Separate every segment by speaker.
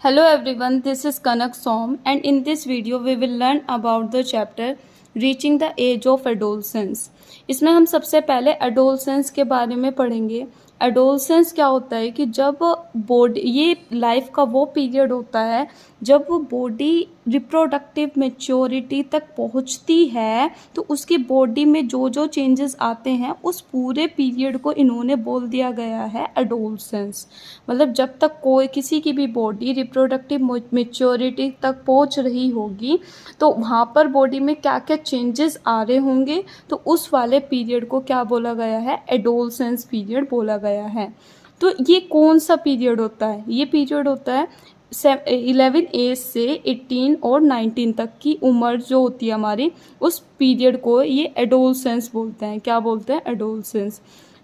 Speaker 1: Hello everyone, this is Kanak Som and in this video we will learn about the chapter Reaching the Age of Adolescence। इसमें हम सबसे पहले adolescence के बारे में पढ़ेंगे। एडोलसेंस क्या होता है कि जब बॉडी, ये लाइफ का वो पीरियड होता है जब वो बॉडी रिप्रोडक्टिव मैच्योरिटी तक पहुंचती है, तो उसकी बॉडी में जो जो चेंजेस आते हैं उस पूरे पीरियड को इन्होंने बोल दिया गया है एडोलसेंस। मतलब जब तक कोई किसी की भी बॉडी रिप्रोडक्टिव मैच्योरिटी तक पहुंच रही होगी तो वहाँ पर बॉडी में क्या क्या चेंजेस आ रहे होंगे, तो उस वाले पीरियड को क्या बोला गया है, एडोलसेंस पीरियड बोला गया है। तो ये कौन सा पीरियड होता है, ये पीरियड होता है 11 एज से 18 और 19 तक की उम्र जो होती है हमारी, उस पीरियड को ये एडोलसेंस बोलते हैं। क्या बोलते हैं, एडोलसेंस।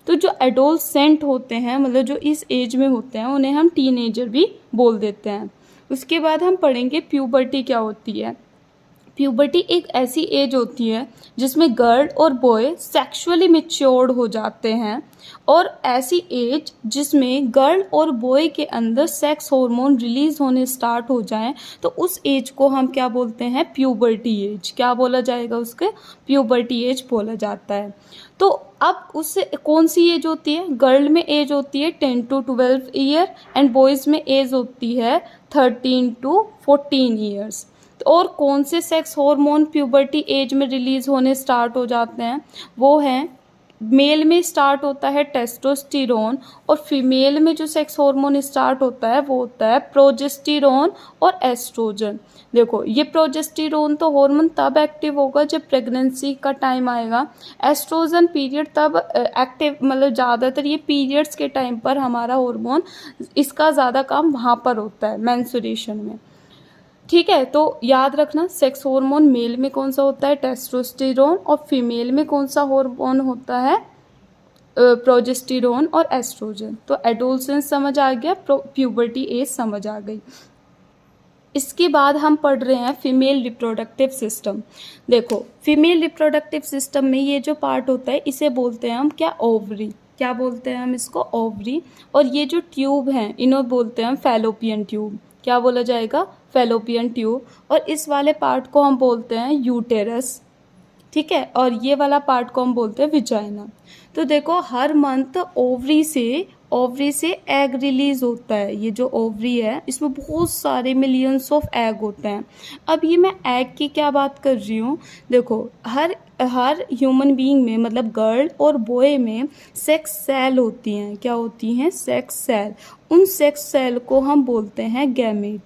Speaker 1: तो जो एडोलसेंट होते हैं, मतलब जो इस एज में होते हैं, उन्हें हम टीनेजर भी बोल देते हैं। उसके बाद हम पढ़ेंगे प्यूबर्टी क्या होती है। प्यूबर्टी एक ऐसी एज होती है जिसमें गर्ल और बॉय सेक्सुअली मैच्योर्ड हो जाते हैं, और ऐसी एज जिसमें गर्ल और बॉय के अंदर सेक्स हार्मोन रिलीज होने स्टार्ट हो जाएं, तो उस एज को हम क्या बोलते हैं, प्यूबर्टी एज। क्या बोला जाएगा, उसके प्यूबर्टी एज बोला जाता है। तो अब उससे कौन सी एज होती है, गर्ल में एज होती है 10 to 12 ईयर एंड बॉयज़ में एज होती है 13 to 14 ईयर्स। और कौन से सेक्स हार्मोन प्यूबर्टी एज में रिलीज होने स्टार्ट हो जाते हैं, वो हैं, मेल में स्टार्ट होता है टेस्टोस्टेरोन, और फीमेल में जो सेक्स हार्मोन स्टार्ट होता है वो होता है प्रोजेस्टेरोन और एस्ट्रोजन। देखो, ये प्रोजेस्टेरोन तो हार्मोन तब एक्टिव होगा जब प्रेगनेंसी का टाइम आएगा। एस्ट्रोजन पीरियड तब एक्टिव, मतलब ज़्यादातर ये पीरियड्स के टाइम पर हमारा हार्मोन, इसका ज़्यादा काम वहाँ पर होता है, मेंस्ट्रुएशन में। ठीक है, तो याद रखना, सेक्स हार्मोन मेल में कौन सा होता है, टेस्टोस्टेरोन, और फीमेल में कौन सा हार्मोन होता है, प्रोजेस्टेरोन और एस्ट्रोजन। तो एडोलसेंस समझ आ गया, प्यूबर्टी एज समझ आ गई। इसके बाद हम पढ़ रहे हैं फीमेल रिप्रोडक्टिव सिस्टम। देखो, फीमेल रिप्रोडक्टिव सिस्टम में ये जो पार्ट होता है इसे बोलते हैं हम क्या, ओवरी। क्या बोलते हैं हम इसको, ओवरी। और ये जो ट्यूब हैं इन्हें बोलते हैं हम फैलोपियन ट्यूब। क्या बोला जाएगा, फैलोपियन ट्यूब। और इस वाले पार्ट को हम बोलते हैं यूटेरस। ठीक है, और ये वाला पार्ट को हम बोलते हैं विजाइना। तो देखो, हर मंथ ओवरी से एग रिलीज होता है। ये जो ओवरी है इसमें बहुत सारे मिलियंस ऑफ एग होते हैं। अब ये मैं एग की क्या बात कर रही हूँ, देखो, हर ह्यूमन बीइंग में, मतलब गर्ल और बॉय में सेक्स सेल होती हैं। क्या होती हैं, सेक्स सेल। उन सेक्स सेल को हम बोलते हैं गैमेट।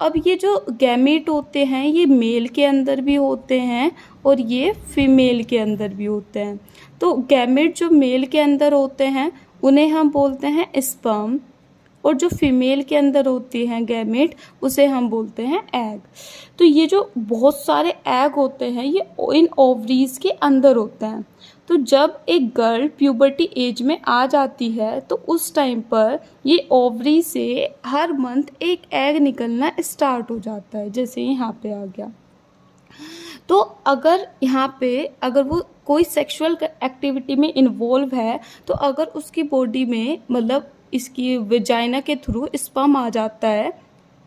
Speaker 1: अब ये जो गैमेट होते हैं ये मेल के अंदर भी होते हैं और ये फीमेल के अंदर भी होते हैं। तो गैमेट जो मेल के अंदर होते हैं उन्हें हम बोलते हैं स्पर्म, और जो फीमेल के अंदर होती हैं गैमेट उसे हम बोलते हैं एग। तो ये जो बहुत सारे एग होते हैं ये इन ओवरीज के अंदर होते हैं। तो जब एक गर्ल प्यूबर्टी एज में आ जाती है तो उस टाइम पर ये ओवरी से हर मंथ एक एग निकलना स्टार्ट हो जाता है, जैसे यहाँ पे आ गया। तो अगर यहाँ पे अगर वो कोई सेक्सुअल एक्टिविटी में इन्वॉल्व है, तो अगर उसकी बॉडी में, मतलब इसकी वेजाइना के थ्रू स्पर्म आ जाता है,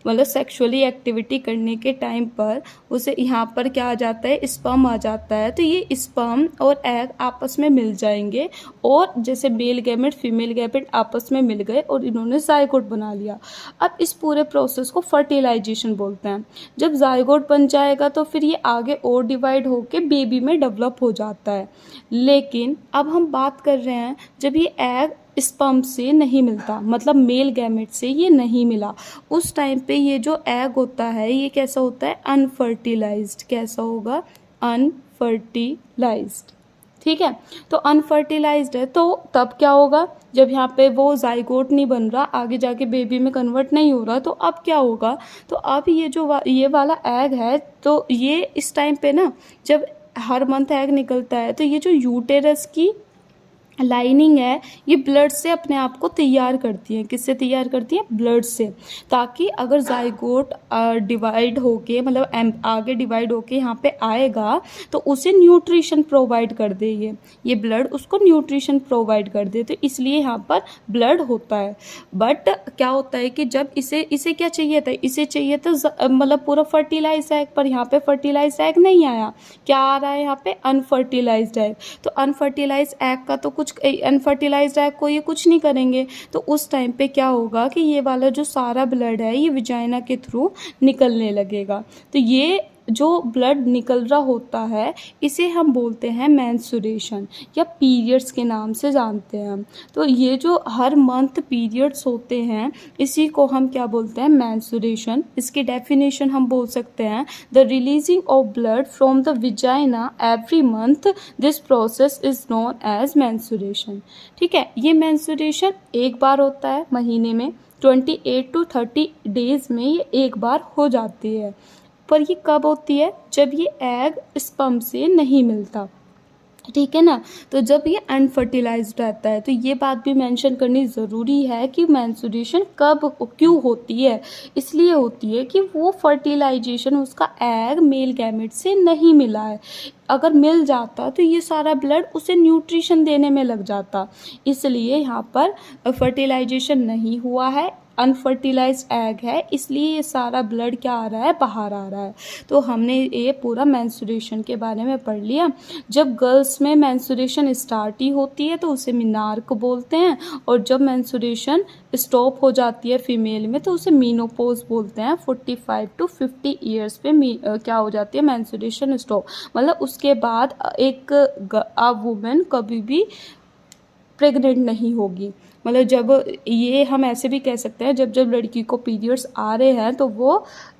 Speaker 1: मतलब सेक्सुअली एक्टिविटी करने के टाइम पर उसे यहाँ पर क्या आ जाता है, स्पर्म आ जाता है, तो ये स्पर्म और एग आपस में मिल जाएंगे, और जैसे मेल गैमेट फीमेल गैमेट आपस में मिल गए और इन्होंने जायगोट बना लिया। अब इस पूरे प्रोसेस को फर्टिलाइजेशन बोलते हैं। जब जायगोट बन जाएगा तो फिर ये आगे और डिवाइड होके बेबी में डेवलप हो जाता है। लेकिन अब हम बात कर रहे हैं जब ये एग स्पर्म से नहीं मिलता, मतलब मेल गैमेट से ये नहीं मिला, उस टाइम पे ये जो एग होता है ये कैसा होता है, अनफर्टिलाइज्ड। कैसा होगा, अनफर्टिलाइज्ड। ठीक है, तो अनफर्टिलाइज्ड है, तो तब क्या होगा, जब यहाँ पे वो जाइगोट नहीं बन रहा, आगे जाके बेबी में कन्वर्ट नहीं हो रहा, तो अब क्या होगा, तो अब ये जो ये वाला एग है, तो ये इस टाइम पे ना, जब हर मंथ एग निकलता है तो ये जो यूटेरस की लाइनिंग है ये ब्लड से अपने आप को तैयार करती है। किससे तैयार करती है? ब्लड से, ताकि अगर जाइगोट डिवाइड होके मतलब आगे डिवाइड होके यहाँ पे आएगा तो उसे न्यूट्रिशन प्रोवाइड कर दे, ये ब्लड उसको न्यूट्रिशन प्रोवाइड कर दे, तो इसलिए यहाँ पर ब्लड होता है। बट क्या होता है कि जब इसे क्या चाहिए था? इसे चाहिए था मतलब पूरा फर्टिलाइज एग, पर यहाँ पे फर्टिलाइज एग नहीं आया। क्या आ रहा है यहाँ पे? Unfertilised egg. तो अनफर्टिलाइज्ड एग का तो अनफर्टिलाइज्ड एग को ये कुछ नहीं करेंगे, तो उस टाइम पे क्या होगा कि ये वाला जो सारा ब्लड है ये विजाइना के थ्रू निकलने लगेगा। तो ये जो ब्लड निकल रहा होता है इसे हम बोलते हैं मेंस्ट्रुएशन या पीरियड्स के नाम से जानते हैं हम। तो ये जो हर मंथ पीरियड्स होते हैं इसी को हम क्या बोलते हैं? मेंस्ट्रुएशन। इसकी डेफिनेशन हम बोल सकते हैं the releasing of blood from the vagina every month, this process is known as menstruation. ठीक है, ये मेंस्ट्रुएशन एक बार होता है महीने में, 28 to 30 डेज में ये एक बार हो जाती है। पर ये कब होती है? जब ये एग स्पर्म से नहीं मिलता, ठीक है ना। तो जब ये अनफर्टिलाइज्ड रहता है, तो ये बात भी मेंशन करनी ज़रूरी है कि मेंस्ट्रुएशन कब क्यों होती है। इसलिए होती है कि वो फर्टिलाइजेशन उसका एग मेल गैमेट से नहीं मिला है। अगर मिल जाता तो ये सारा ब्लड उसे न्यूट्रिशन देने में लग जाता, इसलिए यहाँ पर फर्टिलाइजेशन नहीं हुआ है, अनफर्टिलाइज्ड एग है, इसलिए ये सारा ब्लड क्या आ रहा है? बाहर आ रहा है। तो हमने ये पूरा मेंस्ट्रुएशन के बारे में पढ़ लिया। जब गर्ल्स में मेंस्ट्रुएशन स्टार्ट ही होती है तो उसे मिनार्क बोलते हैं, और जब मेंस्ट्रुएशन स्टॉप हो जाती है फीमेल में तो उसे मीनोपॉज बोलते हैं। 45 to 50 ईयर्स पे क्या हो जाती है? मेंस्ट्रुएशन स्टॉप, मतलब उसके बाद एक वुमेन कभी भी प्रेग्नेंट नहीं होगी। मतलब जब ये हम ऐसे भी कह सकते हैं जब जब लड़की को पीरियड्स आ रहे हैं तो वो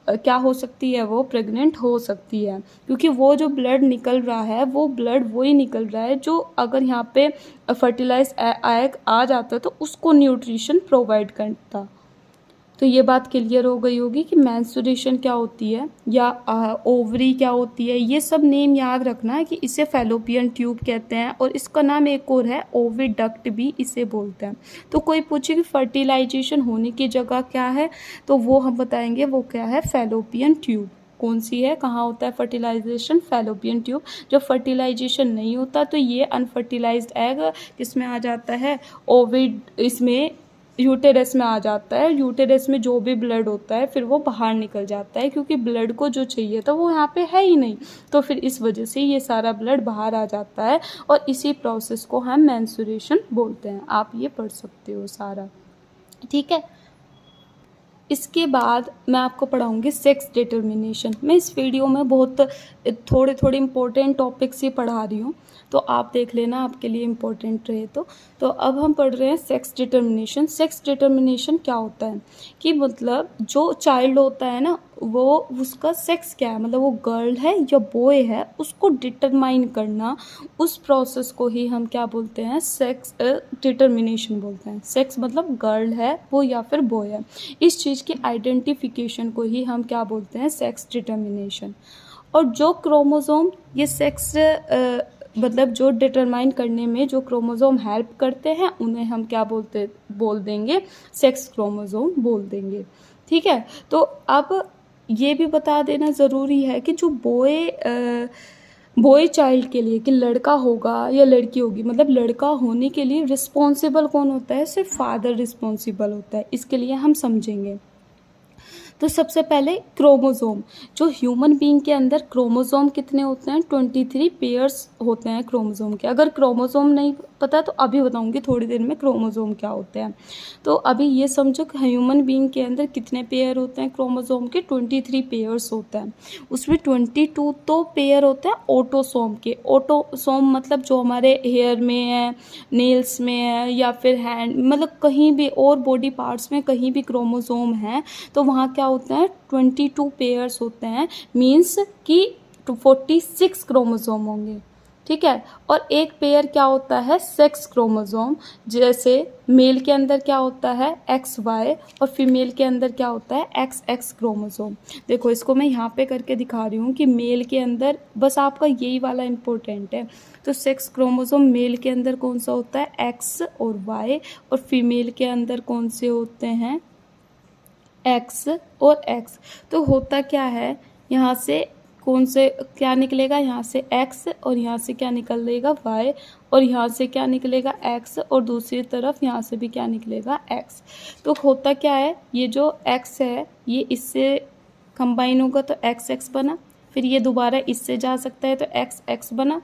Speaker 1: क्या हो सकती है? वो प्रेग्नेंट हो सकती है, क्योंकि वो जो ब्लड निकल रहा है वो ब्लड वही निकल रहा है जो अगर यहाँ पे फर्टिलाइज एग आ जाता तो उसको न्यूट्रिशन प्रोवाइड करता। तो ये बात क्लियर हो गई होगी कि मेंस्ट्रुएशन क्या होती है या ओवरी क्या होती है। ये सब नेम याद रखना है कि इसे फैलोपियन ट्यूब कहते हैं, और इसका नाम एक और है ओविडक्ट भी इसे बोलते हैं। तो कोई पूछे कि फर्टिलाइजेशन होने की जगह क्या है, तो वो हम बताएंगे वो क्या है? Fallopian tube. कौन सी है? कहाँ होता है फर्टिलाइजेशन? Fallopian tube. जब फर्टिलाइजेशन नहीं होता तो ये अनफर्टिलाइज्ड एग किस में आ जाता है? ओविड, इसमें यूटेरस में आ जाता है। यूटेरस में जो भी ब्लड होता है फिर वो बाहर निकल जाता है, क्योंकि ब्लड को जो चाहिए था वो यहाँ पे है ही नहीं, तो फिर इस वजह से ये सारा ब्लड बाहर आ जाता है, और इसी प्रोसेस को हम मेंस्ट्रुएशन बोलते हैं। आप ये पढ़ सकते हो सारा, ठीक है। इसके बाद मैं आपको पढ़ाऊँगी सेक्स डिटर्मिनेशन। मैं इस वीडियो में बहुत थोड़े इंपॉर्टेंट टॉपिक्स ही पढ़ा रही हूँ, तो आप देख लेना आपके लिए इम्पोर्टेंट रहे तो अब हम पढ़ रहे हैं सेक्स डिटर्मिनेशन। सेक्स डिटर्मिनेशन क्या होता है कि मतलब जो चाइल्ड होता है ना वो उसका सेक्स क्या है, मतलब वो गर्ल है या बॉय है, उसको डिटरमाइन करना, उस प्रोसेस को ही हम क्या बोलते हैं? सेक्स डिटर्मिनेशन बोलते हैं। सेक्स मतलब गर्ल है वो या फिर बॉय है, इस चीज़ की आइडेंटिफिकेशन को ही हम क्या बोलते हैं? Sex determination. और जो क्रोमोसोम ये सेक्स मतलब जो डिटरमाइन करने में जो क्रोमोसोम हेल्प करते हैं उन्हें हम क्या बोल देंगे? सेक्स क्रोमोसोम बोल देंगे, ठीक है। तो अब ये भी बता देना ज़रूरी है कि जो बॉय चाइल्ड के लिए कि लड़का होगा या लड़की होगी, मतलब लड़का होने के लिए रिस्पॉन्सिबल कौन होता है? सिर्फ फादर रिस्पॉन्सिबल होता है। इसके लिए हम समझेंगे। तो सबसे पहले क्रोमोसोम, जो ह्यूमन बीइंग के अंदर क्रोमोसोम कितने होते हैं? 23 पेयर्स होते हैं क्रोमोसोम के। अगर क्रोमोसोम नहीं पता तो अभी बताऊंगी थोड़ी देर में क्रोमोसोम क्या होते हैं। तो अभी ये समझो कि ह्यूमन बीइंग के अंदर कितने पेयर होते हैं क्रोमोसोम के? 23 पेयर्स होते हैं। उसमें 22 तो पेयर होते हैं ऑटोसोम के। ऑटोसोम मतलब जो हमारे हेयर में है, नेल्स में है, या फिर हैंड, मतलब कहीं भी और बॉडी पार्ट्स में कहीं भी क्रोमोसोम है तो वहाँ क्या होते हैं? 22 पेयर्स होते हैं, मीन्स कि 46 क्रोमोसोम होंगे, ठीक है। और एक पेयर क्या होता है, सेक्स क्रोमोसोम। जैसे मेल के अंदर क्या होता है XY और फीमेल के अंदर क्या होता है XX क्रोमोसोम। देखो इसको मैं यहाँ पे करके दिखा रही हूँ कि मेल के अंदर बस आपका यही वाला इम्पोर्टेंट है। तो सेक्स क्रोमोसोम मेल के अंदर कौन सा होता है X और Y, और फीमेल के अंदर कौन से होते हैं X और X। तो होता क्या है, यहाँ से कौन से क्या निकलेगा, यहाँ से X और यहाँ से क्या निकलेगा Y, और यहाँ से क्या निकलेगा X और दूसरी तरफ यहाँ से भी क्या निकलेगा X। तो होता क्या है, ये जो X है ये इससे कंबाइन होगा तो XX बना, फिर ये दोबारा इससे जा सकता है तो XX बना,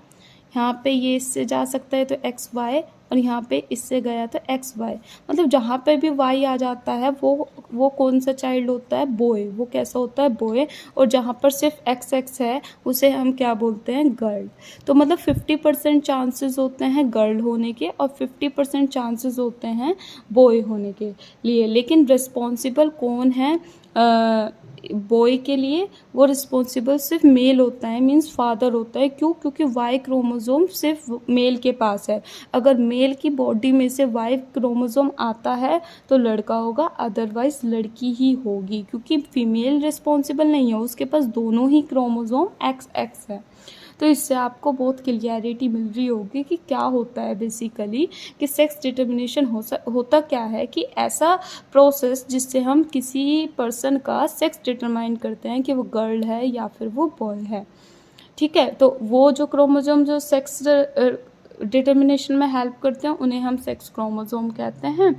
Speaker 1: यहाँ पे ये इससे जा सकता है तो XY, और यहाँ पे इससे गया तो XY। मतलब जहाँ पे भी Y आ जाता है वो कौन सा चाइल्ड होता है, बॉय। वो कैसा होता है, बॉय। और जहाँ पर सिर्फ XX है उसे हम क्या बोलते हैं, गर्ल। तो मतलब 50% चांसेस होते हैं गर्ल होने के और 50% चांसेस होते हैं बॉय होने के लिए। लेकिन रिस्पॉन्सिबल कौन है बॉय के लिए, वो रिस्पॉन्सिबल सिर्फ मेल होता है, मीन्स फादर होता है। क्यों? क्योंकि वाई क्रोमोसोम सिर्फ मेल के पास है। अगर मेल की बॉडी में से वाई क्रोमोसोम आता है तो लड़का होगा, अदरवाइज लड़की ही होगी, क्योंकि फीमेल रिस्पॉन्सिबल नहीं है, उसके पास दोनों ही क्रोमोसोम XX है। तो इससे आपको बहुत क्लियरिटी मिल रही होगी कि क्या होता है बेसिकली, कि सेक्स डिटर्मिनेशन होता क्या है, कि ऐसा प्रोसेस जिससे हम किसी पर्सन का सेक्स डिटरमाइन करते हैं कि वो गर्ल है या फिर वो बॉय है। ठीक है, तो वो जो क्रोमोसोम जो सेक्स डिटर्मिनेशन में हेल्प करते हैं उन्हें हम सेक्स क्रोमोसोम कहते हैं।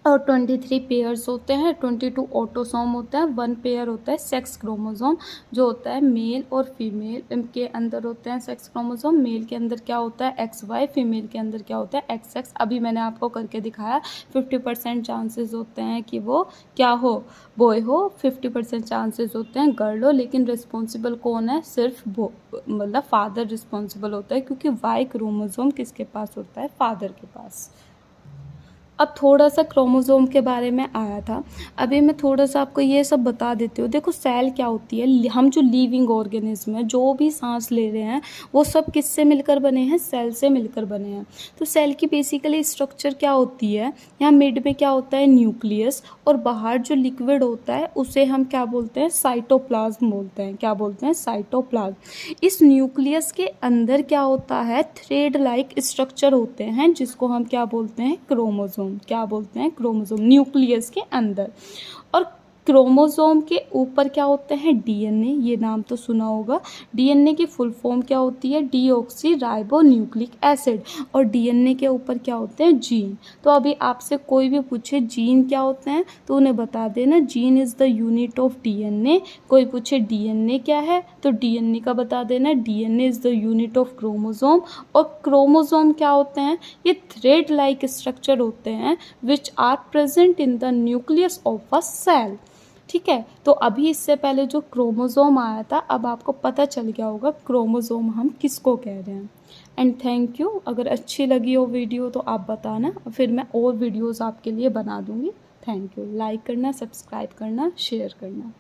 Speaker 1: और 23 पेयर्स होते हैं, 22 ऑटोसोम होता है, 1 पेयर होता है सेक्स क्रोमोसोम, जो होता है मेल और फीमेल के अंदर होते हैं सेक्स क्रोमोसोम। मेल के अंदर क्या होता है XY, फीमेल के अंदर क्या होता है XX। अभी मैंने आपको करके दिखाया 50% चांसेस होते हैं कि वो क्या हो, बॉय हो, 50% चांसेस होते हैं गर्ल हो। लेकिन रिस्पॉन्सिबल कौन है, सिर्फ मतलब फादर रिस्पॉन्सिबल होता है, क्योंकि वाई क्रोमोसोम किसके पास होता है, फादर के पास। अब थोड़ा सा क्रोमोसोम के बारे में आया था, अभी मैं थोड़ा सा आपको ये सब बता देती हूँ। देखो सेल क्या होती है, हम जो लिविंग ऑर्गेनिज्म है, जो भी सांस ले रहे हैं, वो सब किससे मिलकर बने हैं, सेल से मिलकर बने हैं। तो सेल की बेसिकली स्ट्रक्चर क्या होती है, यहाँ मिड में क्या होता है, न्यूक्लियस, और बाहर जो लिक्विड होता है उसे हम क्या बोलते हैं, साइटोप्लाज्म बोलते हैं। क्या बोलते हैं, साइटोप्लाज्म। इस न्यूक्लियस के अंदर क्या होता है, थ्रेड लाइक स्ट्रक्चर होते हैं, जिसको हम क्या बोलते हैं, क्रोमोसोम। क्या बोलते हैं, क्रोमोसोम, न्यूक्लियस के अंदर। और क्रोमोसोम के ऊपर क्या होते हैं, DNA, ये नाम तो सुना होगा। DNA की फुल फॉर्म क्या होती है, डीऑक्सी राइबो न्यूक्लिक एसिड। और DNA के ऊपर क्या होते हैं, जीन। तो अभी आपसे कोई भी पूछे जीन क्या होते हैं तो उन्हें बता देना gene is the unit of DNA। कोई पूछे DNA क्या है तो DNA का बता देना DNA is the unit of chromosome. और क्रोमोसोम क्या होते हैं, ये थ्रेड लाइक स्ट्रक्चर होते हैं which are present in the nucleus of a cell. ठीक है, तो अभी इससे पहले जो क्रोमोसोम आया था, अब आपको पता चल गया होगा क्रोमोसोम हम किसको कह रहे हैं। And thank you. अगर अच्छी लगी हो वीडियो तो आप बताना, फिर मैं और वीडियोस आपके लिए बना दूँगी। Thank you. लाइक करना, सब्सक्राइब करना, शेयर करना।